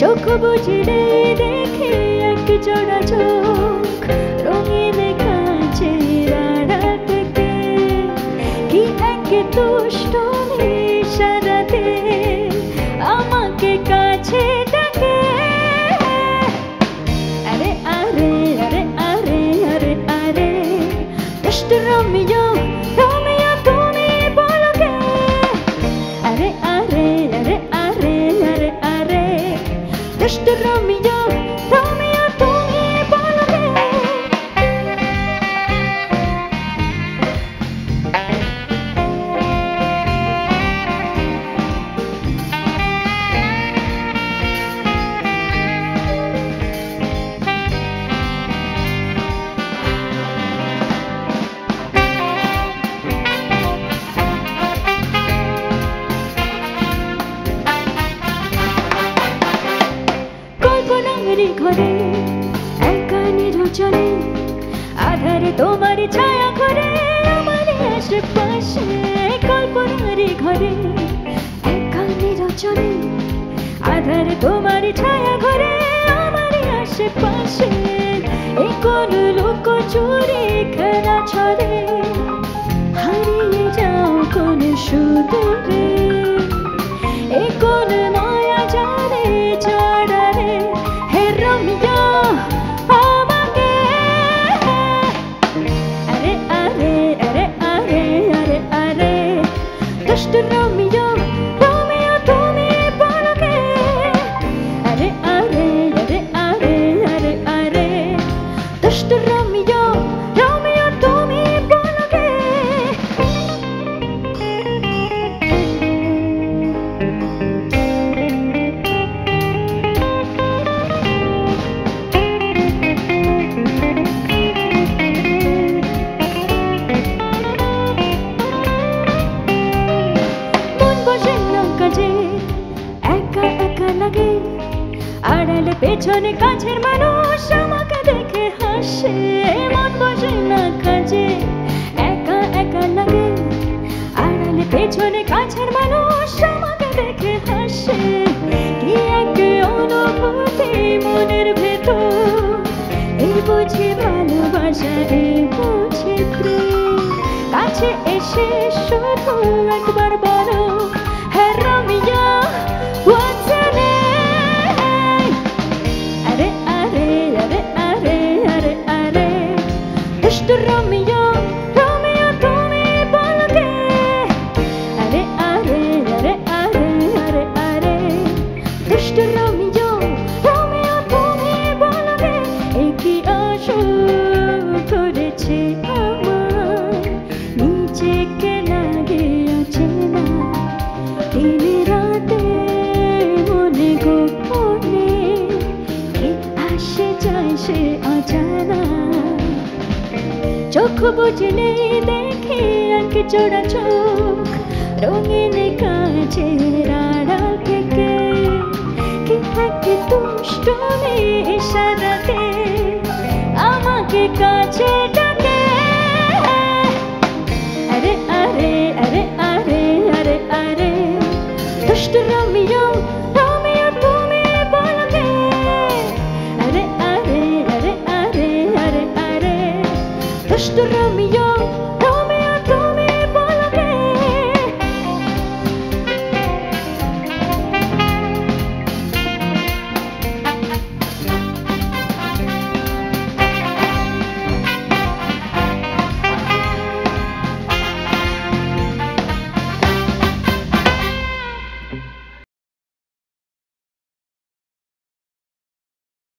চোখ বুঝলে দেখে এক জোড়া চোখ রঙিন কাঁচের আড়াল থেকে কি এক দুষ্ট ইশারাতে আমাকে কাছে ডাকে। আরে আরে আরে আরে আরে আরে দুষ্ট রোমিও রোমিও তুমি বলো কে? আরে আরে আরে আরে আরে আরে দুষ্ট রোমিও রোমিও তুমি বলো কে? ঘরে একা নির্জনে আধারে তোমার ছায়া ঘরে আমার আশেপাশে কল্পনার ঘরে একা নির্জনে আধারে তোমার ছায়া ঘরে আমার আশেপাশে এই কোন লুকোচুরি খেলা ছড়ে হারিয়ে যাও কোন সুদূরে এই কোন মায়া জানে ছাড়ারে রোমিও আমাকে। আরে আরে আরে আরে আরে আরে দুষ্ট রোমিও রোমিও তুমি বলো কে? আরে আরে আরে আরে আরে আরে দুষ্ট রোমিও রোমিও তুমি বলো কে? আড়ালে পেছনে কাছের মানুষ আমাকে দেখে হাসে মন বসে না কাজে একা একা লাগে আড়ালে পেছনে কাছের মানুষ আমাকে দেখে হাসে কি এক অনুভূতি মনের ভেতর এই বুঝি ভালোবাসা এই বুঝি প্রেম কাছে এসে শুধু একবার বলো হে রোমিও what's your name? আরে আরে আরে আরে আরে আরে দুষ্ট রোমিও রোমিও তুমি বলো কে? আরে আরে আরে আরে আরে আরে দুষ্ট রোমিও রোমিও তুমি বলো কে? এই কি আসল করেছে আমার নিজেকে লাগে অচেনা দিন রাতে মনে গোপনে কে আসে যায় সে অজানা চোখ বুঝলে দেখি এক জোড়া চোখ রঙিন কাঁচের আড়াল থেকে কি এক দুষ্ট ইশারাতে আমাকে কাছে ডাকে। আরে আরে আরে আরে আরে আরে দুষ্ট রোমিও রোমিও তুমি বলো কে? আরে আরে আরে আরে আরে আরে দুষ্ট রোমিও